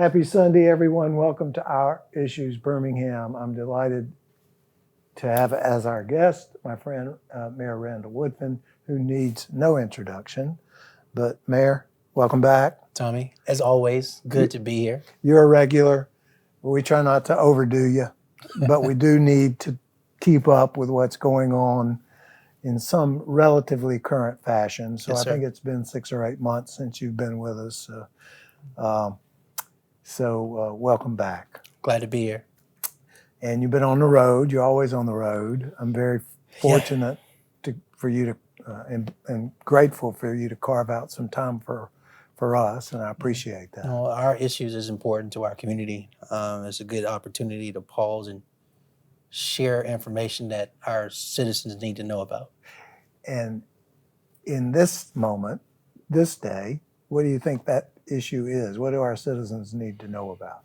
Happy Sunday, everyone. Welcome to Our Issues Birmingham. I'm delighted to have as our guest my friend Mayor Randall Woodfin, who needs no introduction. But Mayor, welcome back. Tommy, as always, good to be here. You're a regular. We try not to overdo you, but we do need to keep up with what's going on in some relatively current fashion. So Yes, I sir. think it's been 6 or 8 months since you've been with us. Welcome back. Glad to be here. And you've been on the road. You're always on the road. I'm very fortunate for you to, and grateful for you to carve out some time for us, and I appreciate that. Well, our issues is important to our community. It's a good opportunity to pause and share information that our citizens need to know about. And in this moment, this day, what do you think that issue is? What do our citizens need to know about?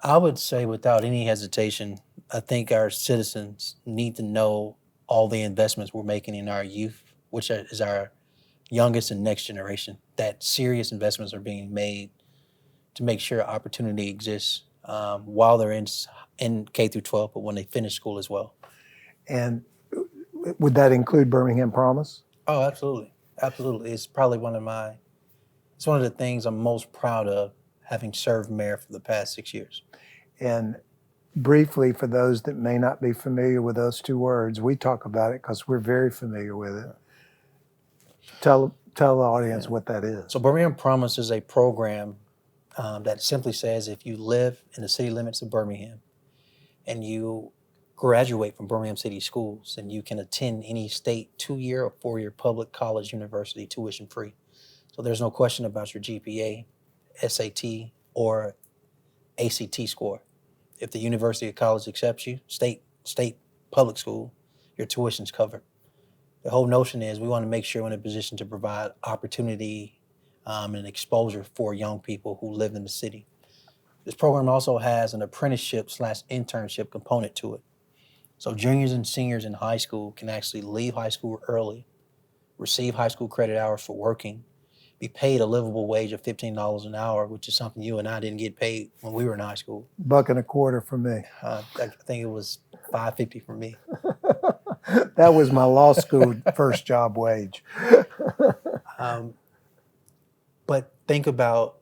I would say without any hesitation, I think our citizens need to know all the investments we're making in our youth, which is our youngest and next generation, that serious investments are being made to make sure opportunity exists while they're in K through 12, but when they finish school as well. And would that include Birmingham Promise? Oh, absolutely. Absolutely. It's probably one of the things I'm most proud of, having served mayor for the past 6 years. And briefly, for those that may not be familiar with those two words, we talk about it because we're very familiar with it. Tell the audience what that is. So Birmingham Promise is a program that simply says if you live in the city limits of Birmingham and you graduate from Birmingham City Schools, and you can attend any state 2-year or 4-year public college university tuition free. So there's no question about your GPA, SAT, or ACT score. If the university or college accepts you, state public school, your tuition's covered. The whole notion is we want to make sure we're in a position to provide opportunity and exposure for young people who live in the city. This program also has an apprenticeship/internship component to it. So juniors and seniors in high school can actually leave high school early, receive high school credit hours for working, be paid a livable wage of $15 an hour, which is something you and I didn't get paid when we were in high school. $1.25 for me. I think it was $5.50 for me. That was my law school first job wage. But think about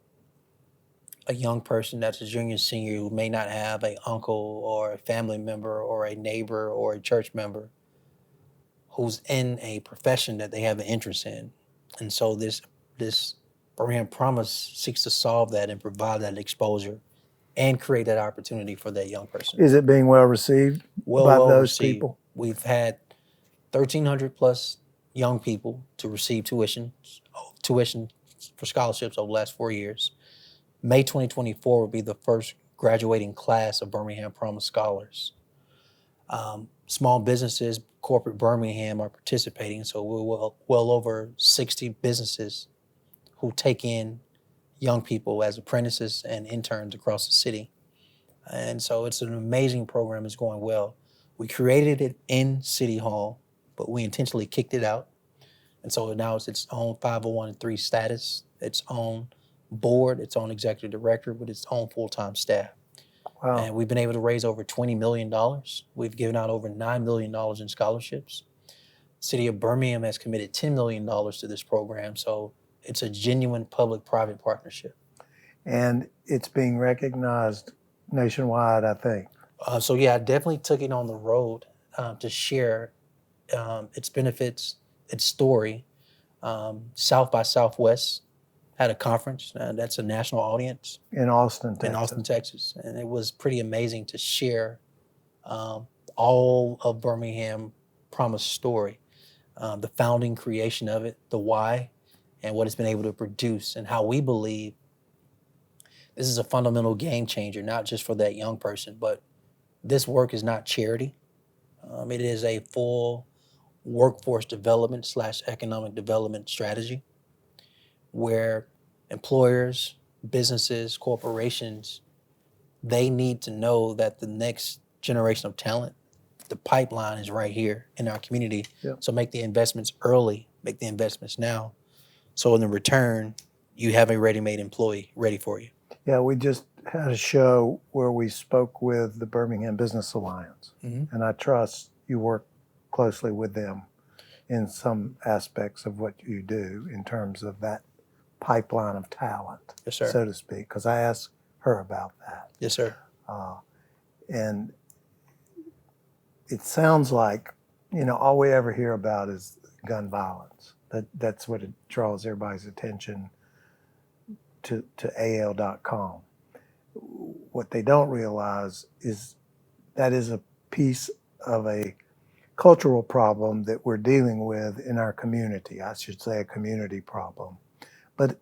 a young person that's a junior, senior who may not have an uncle or a family member or a neighbor or a church member who's in a profession that they have an interest in. And so this Birmingham Promise seeks to solve that and provide that exposure and create that opportunity for that young person. Is it being well received by those people? We've had 1,300 plus young people to receive tuition for scholarships over the last 4 years. May 2024 will be the first graduating class of Birmingham Promise scholars. Small businesses, corporate Birmingham are participating, so we're well over 60 businesses who take in young people as apprentices and interns across the city. And so it's an amazing program. It's going well. We created it in City Hall, but we intentionally kicked it out. And so now it's its own 501(c)(3) status, its own board, its own executive director, with its own full-time staff. Wow. And we've been able to raise over $20 million. We've given out over $9 million in scholarships. City of Birmingham has committed $10 million to this program. So it's a genuine public-private partnership. And it's being recognized nationwide, I think. I definitely took it on the road to share its benefits, its story. South by Southwest had a conference. That's a national audience. In Austin, Texas. And it was pretty amazing to share all of Birmingham Promise story, the founding creation of it, the why, and what it's been able to produce, and how we believe this is a fundamental game changer, not just for that young person, but this work is not charity. It is a full workforce development / economic development strategy where employers, businesses, corporations, they need to know that the next generation of talent, the pipeline is right here in our community. Yep. So make the investments early, make the investments now. So in the return, you have a ready-made employee ready for you. Yeah, we just had a show where we spoke with the Birmingham Business Alliance, and I trust you work closely with them in some aspects of what you do in terms of that pipeline of talent, Yes, sir. so to speak, because I asked her about that. Yes, sir. And it sounds like, all we ever hear about is gun violence. That's what it draws everybody's attention to AL.com. What they don't realize is that is a piece of a cultural problem that we're dealing with in our community. I should say a community problem. But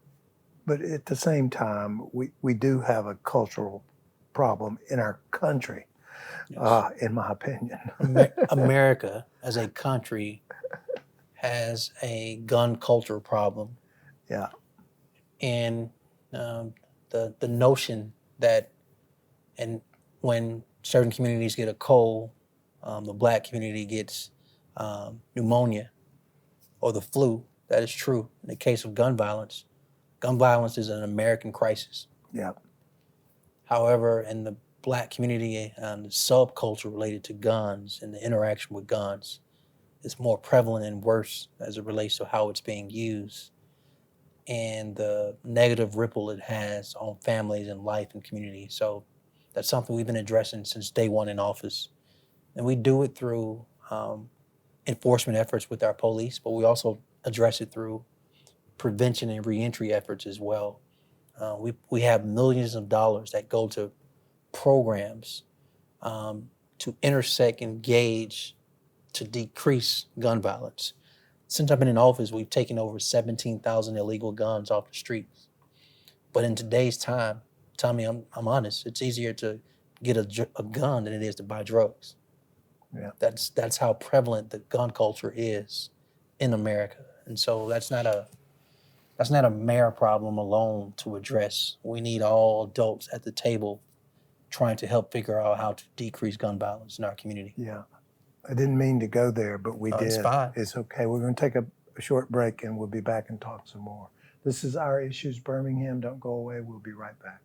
at the same time, we do have a cultural problem in our country, Yes. in my opinion. America as a country has a gun culture problem. Yeah. And the notion that, and when certain communities get a cold, the black community gets pneumonia or the flu, that is true. In the case of gun violence is an American crisis. Yeah. However, in the black community, the subculture related to guns and the interaction with guns is more prevalent and worse as it relates to how it's being used and the negative ripple it has on families and life and community. So that's something we've been addressing since day one in office. And we do it through enforcement efforts with our police, but we also address it through prevention and reentry efforts as well. We have millions of dollars that go to programs to intersect, engage, to decrease gun violence. Since I've been in office, we've taken over 17,000 illegal guns off the streets. But in today's time, Tommy, I'm honest, it's easier to get a gun than it is to buy drugs. Yeah. That's how prevalent the gun culture is in America. And so that's not a mayor problem alone to address. We need all adults at the table trying to help figure out how to decrease gun violence in our community. Yeah. I didn't mean to go there, but we did. It's fine. It's okay. We're going to take a short break and we'll be back and talk some more. This is Our Issues Birmingham. Don't go away. We'll be right back.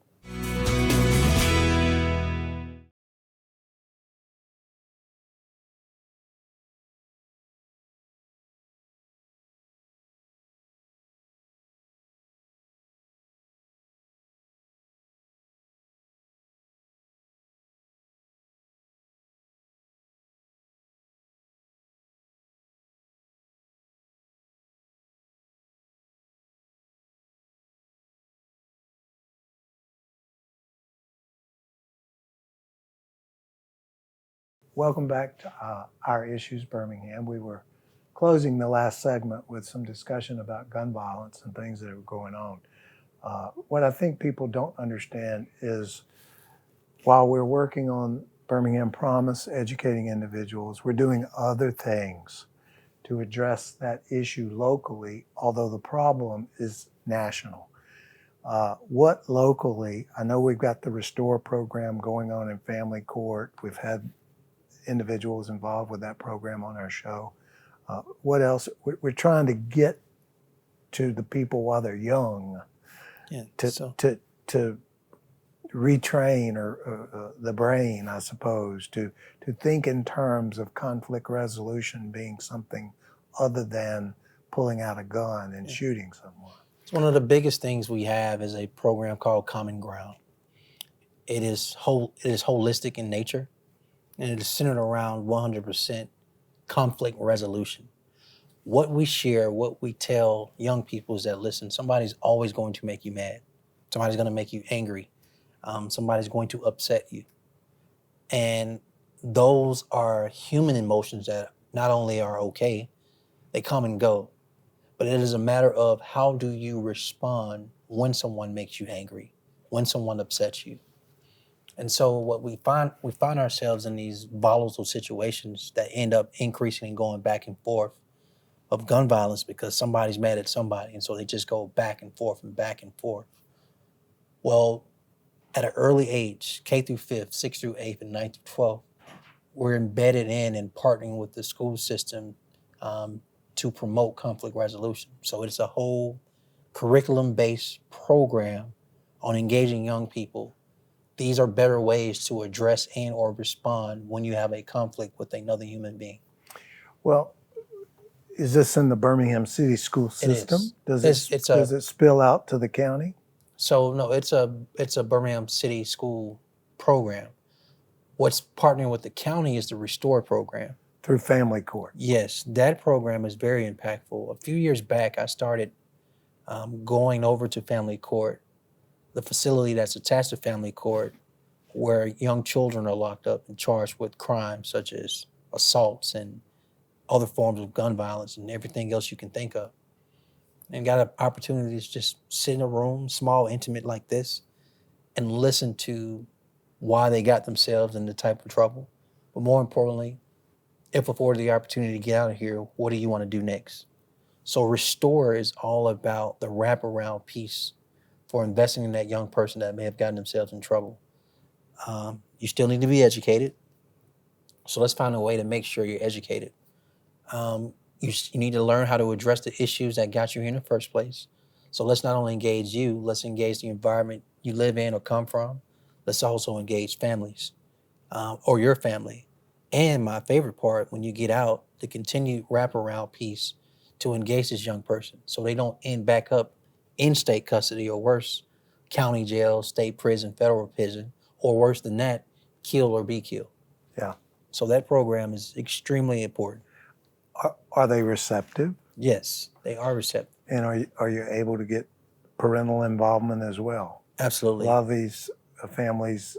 Welcome back to Our Issues Birmingham. We were closing the last segment with some discussion about gun violence and things that are going on. What I think people don't understand is while we're working on Birmingham Promise, educating individuals, we're doing other things to address that issue locally, although the problem is national. What locally, I know we've got the Restore program going on in family court. We've had individuals involved with that program on our show. What else? We're trying to get to the people while they're young to retrain the brain, I suppose, to think in terms of conflict resolution being something other than pulling out a gun and shooting someone. It's one of the biggest things we have is a program called Common Ground. It is holistic in nature, and it is centered around 100% conflict resolution. What we share, what we tell young people is that, listen, somebody's always going to make you mad. Somebody's going to make you angry. Somebody's going to upset you. And those are human emotions that not only are okay, they come and go. But it is a matter of how do you respond when someone makes you angry, when someone upsets you. And so what we find ourselves in these volatile situations that end up increasing and going back and forth of gun violence because somebody's mad at somebody. And so they just go back and forth and back and forth. Well, at an early age, K through 5th, 6th through 8th, and 9th through 12th, we're embedded in and partnering with the school system to promote conflict resolution. So it's a whole curriculum-based program on engaging young people these are better ways to address and or respond when you have a conflict with another human being. Well, is this in the Birmingham City school It system? is. It's Does a it spill out to the county so no, it's a Birmingham City school program. What's partnering with the county is the Restore program. through family court? Yes, that program is very impactful. A few years back, I started going over to family court, the facility that's attached to family court, where young children are locked up and charged with crimes such as assaults and other forms of gun violence and everything else you can think of. And got an opportunity to just sit in a room, small, intimate like this, and listen to why they got themselves in the type of trouble. But more importantly, if afforded the opportunity to get out of here, what do you want to do next? So Restore is all about the wraparound piece for investing in that young person that may have gotten themselves in trouble. You still need to be educated. So let's find a way to make sure you're educated. You need to learn how to address the issues that got you here in the first place. So let's not only engage you, let's engage the environment you live in or come from. Let's also engage families or your family. And my favorite part, when you get out, the continued wraparound piece to engage this young person so they don't end back up in state custody or worse, county jail, state prison, federal prison, or worse than that, kill or be killed. Yeah. So that program is extremely important. Are they receptive? Yes, they are receptive. And are you able to get parental involvement as well? Absolutely. A lot of these families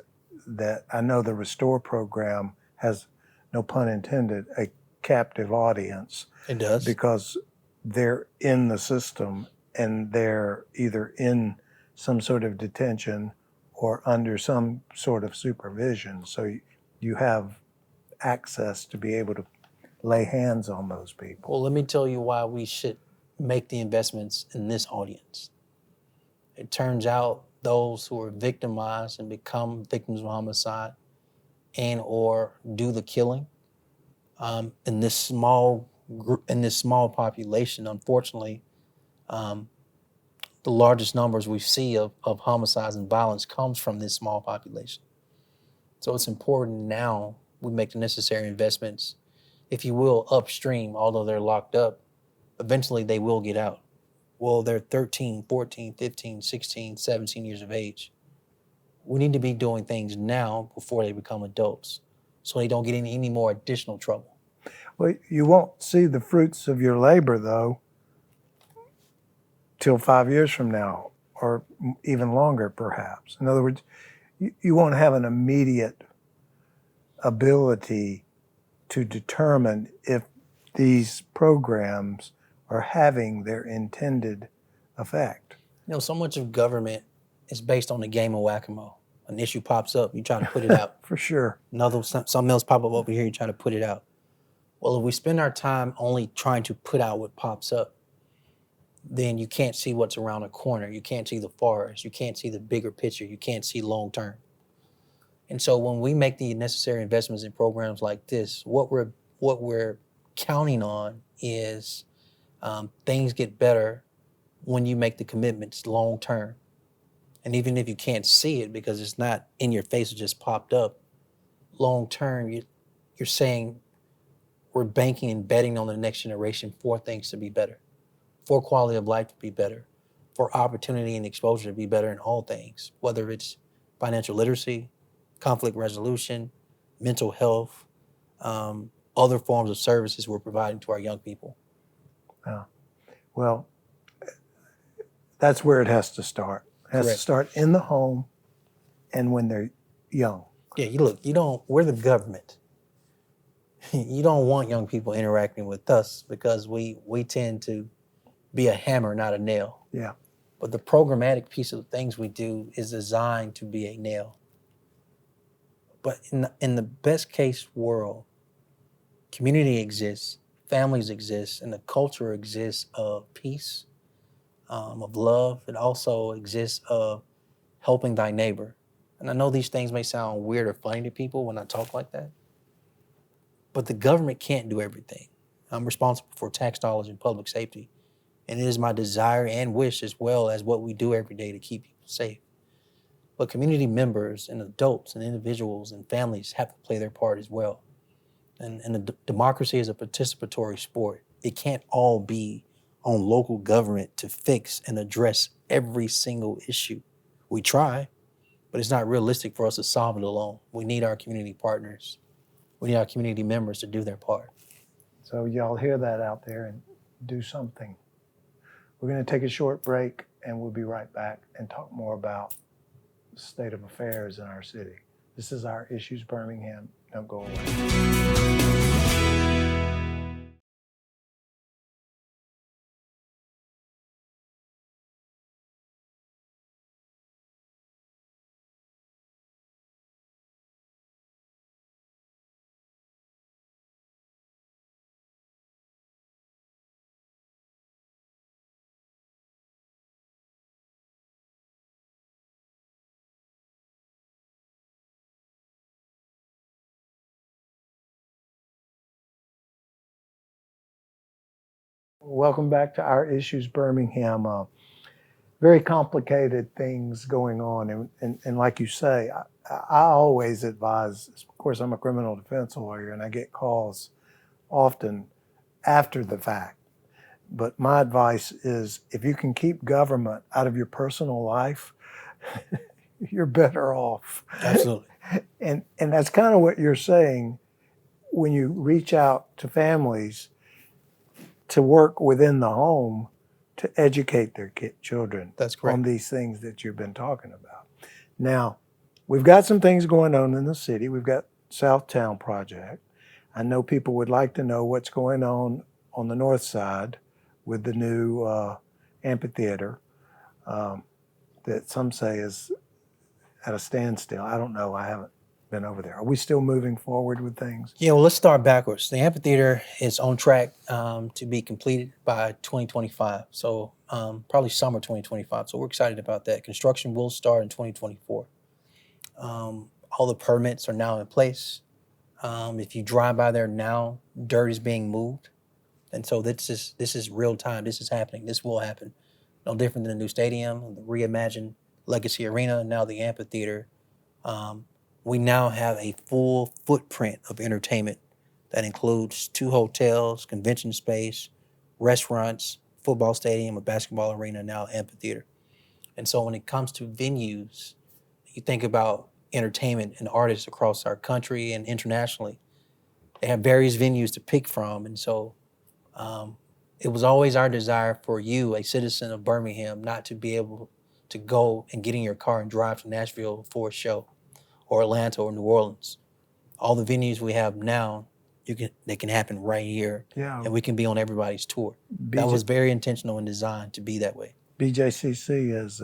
that I know the Restore program has, no pun intended, a captive audience. It does. Because they're in the system and they're either in some sort of detention or under some sort of supervision. So you have access to be able to lay hands on those people. Well, let me tell you why we should make the investments in this audience. It turns out those who are victimized and become victims of homicide and or do the killing in this small group, in this small population, unfortunately, the largest numbers we see of homicides and violence comes from this small population. So it's important now we make the necessary investments, if you will, upstream. Although they're locked up, eventually they will get out. Well, they're 13, 14, 15, 16, 17 years of age. We need to be doing things now before they become adults so they don't get in any more additional trouble. Well, you won't see the fruits of your labor, though, till 5 years from now, or even longer, perhaps. In other words, you won't have an immediate ability to determine if these programs are having their intended effect. You know, so much of government is based on the game of whack-a-mole. An issue pops up, you try to put it out. For sure. Something else pop up over here, you try to put it out. Well, if we spend our time only trying to put out what pops up, then you can't see what's around the corner. You can't see the forest. You can't see the bigger picture. You can't see long term. And so when we make the necessary investments in programs like this, what we're counting on is things get better when you make the commitments long term. And even if you can't see it because it's not in your face, it just popped up, long term, you're saying we're banking and betting on the next generation for things to be better, for quality of life to be better, for opportunity and exposure to be better in all things, whether it's financial literacy, conflict resolution, mental health, other forms of services we're providing to our young people. Well, that's where it has to start. It has Correct. to start in the home and when they're young. Yeah, we're the government. You don't want young people interacting with us because we tend to be a hammer, not a nail. Yeah. But the programmatic piece of the things we do is designed to be a nail. But in the best case world, community exists, families exist, and the culture exists of peace, of love. It also exists of helping thy neighbor. And I know these things may sound weird or funny to people when I talk like that, but the government can't do everything. I'm responsible for tax dollars and public safety, and it is my desire and wish as well as what we do every day to keep people safe. But community members and adults and individuals and families have to play their part as well. And democracy is a participatory sport. It can't all be on local government to fix and address every single issue. We try, but it's not realistic for us to solve it alone. We need our community partners. We need our community members to do their part. So y'all hear that out there and do something. We're going to take a short break and we'll be right back and talk more about the state of affairs in our city. This is Our Issues Birmingham. Don't go away. Welcome back to Our Issues Birmingham. Very complicated things going on. And like you say, I always advise, of course, I'm a criminal defense lawyer and I get calls often after the fact. But my advice is if you can keep government out of your personal life, you're better off. Absolutely. And that's kind of what you're saying when you reach out to families to work within the home to educate their children That's correct. on these things that you've been talking about. Now, we've got some things going on in the city. We've got Southtown project. I know people would like to know what's going on the north side with the new amphitheater that some say is at a standstill. I don't know. I haven't been over there. Are we still moving forward with things? Yeah, well, let's start backwards. The amphitheater is on track to be completed by 2025. So probably summer 2025. So we're excited about that. Construction will start in 2024. All the permits are now in place. If you drive by there now, dirt is being moved. And so this is real time. This is happening. This will happen. No different than the new stadium, the reimagined Legacy Arena, and now the amphitheater. We now have a full footprint of entertainment that includes 2 hotels, convention space, restaurants, football stadium, a basketball arena, now amphitheater. And so when it comes to venues, you think about entertainment and artists across our country and internationally. They have various venues to pick from. And so it was always our desire for you, a citizen of Birmingham, not to be able to go and get in your car and drive to Nashville for a show, or Atlanta or New Orleans. All the venues we have now, they can happen right here, and we can be on everybody's tour. That was very intentional and designed to be that way. BJCC has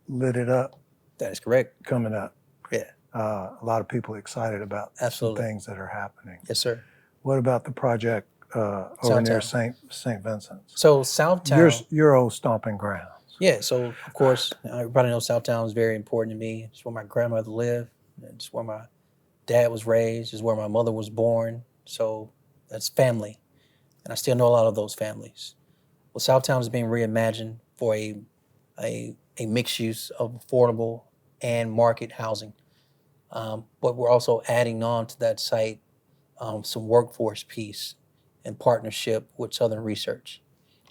lit it up. That is correct. Coming up. Yeah. A lot of people excited about some things that are happening. Yes, sir. What about the project over near St. Vincent's? So Southtown. Your old stomping grounds. Yeah, so of course, everybody knows Southtown is very important to me. It's where my grandmother lived. It's where my dad was raised. It's where my mother was born. So that's family. And I still know a lot of those families. Well, Southtown is being reimagined for a mixed use of affordable and market housing. But we're also adding on to that site some workforce piece in partnership with Southern Research,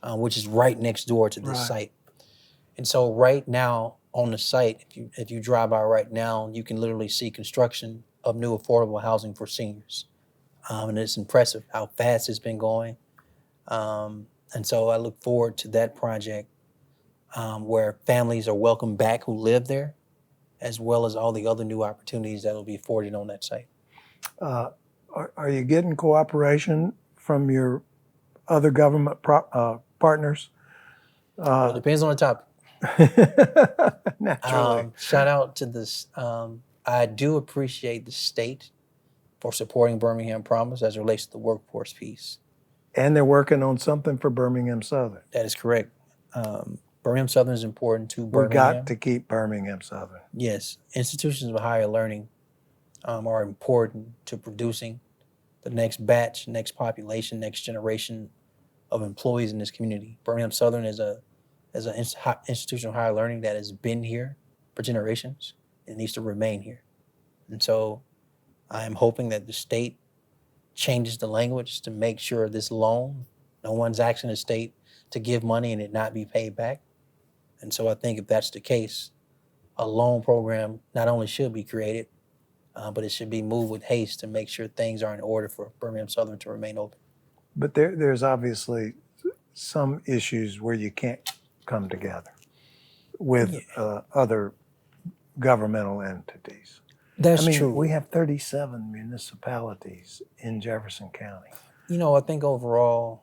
which is right next door to this site. And so right now on the site, if you drive by right now, you can literally see construction of new affordable housing for seniors. And it's impressive how fast it's been going. And so I look forward to that project where families are welcomed back who live there, as well as all the other new opportunities that will be afforded on that site. Are you getting cooperation from your other government partners? Well, it depends on the topic. Naturally. Shout out to this. I do appreciate the state for supporting Birmingham Promise as it relates to the workforce piece. And they're working on something for Birmingham Southern. That is correct. Birmingham Southern is important to Birmingham. We got to keep Birmingham Southern. Yes. Institutions of higher learning are important to producing the next batch, next population, next generation of employees in this community. Birmingham Southern is an institution of higher learning that has been here for generations. It needs to remain here. And so I am hoping that the state changes the language to make sure this loan, no one's asking the state to give money and it not be paid back. And so I think if that's the case, a loan program not only should be created, but it should be moved with haste to make sure things are in order for Birmingham Southern to remain open. But there's obviously some issues where you can't come together with other governmental entities. That's I mean, true. we have 37 municipalities in Jefferson County. You know, I think overall,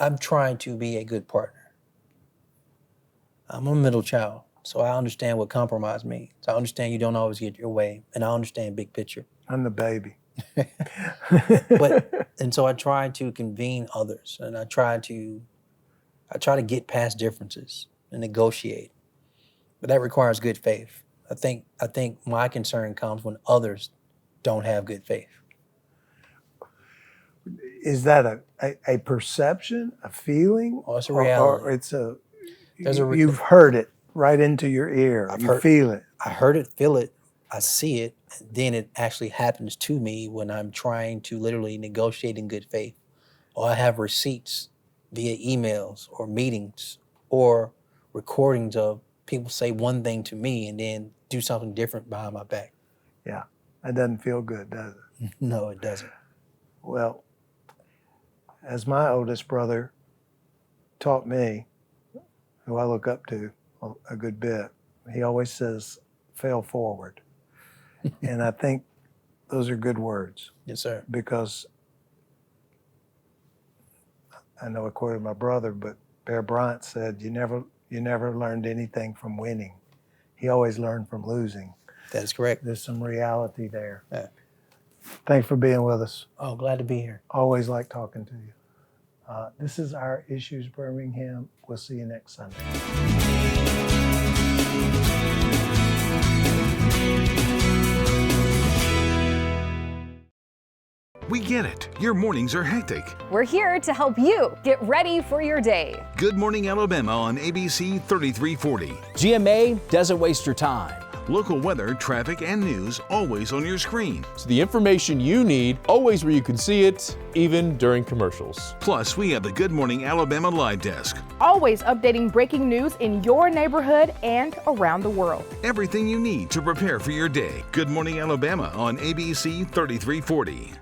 I'm trying to be a good partner. I'm a middle child, so I understand what compromise means. I understand you don't always get your way, and I understand big picture. I'm the baby. And so I try to convene others, and I try to get past differences and negotiate. But that requires good faith. I think my concern comes when others don't have good faith. Is that a perception, a feeling? Oh, it's a reality. Or it's There's you've heard it right into your ear. You feel it. I heard it, feel it, I see it, and then it actually happens to me when I'm trying to literally negotiate in good faith. Or I have receipts via emails or meetings or recordings of people say one thing to me and then do something different behind my back. Yeah, that doesn't feel good, does it? No, it doesn't. Well, as my oldest brother taught me, who I look up to a good bit, he always says, fail forward. And I think those are good words. Yes, sir. Because I know I quoted my brother, but Bear Bryant said, you never learned anything from winning. He always learned from losing. That is correct. There's some reality there. Yeah. Thanks for being with us. Oh, glad to be here. Always like talking to you. This is Our Issues Birmingham. We'll see you next Sunday. We get it. Your mornings are hectic. We're here to help you get ready for your day. Good Morning Alabama on ABC 3340. GMA doesn't waste your time. Local weather, traffic, and news always on your screen. So the information you need, always where you can see it, even during commercials. Plus, we have the Good Morning Alabama Live Desk. Always updating breaking news in your neighborhood and around the world. Everything you need to prepare for your day. Good Morning Alabama on ABC 3340.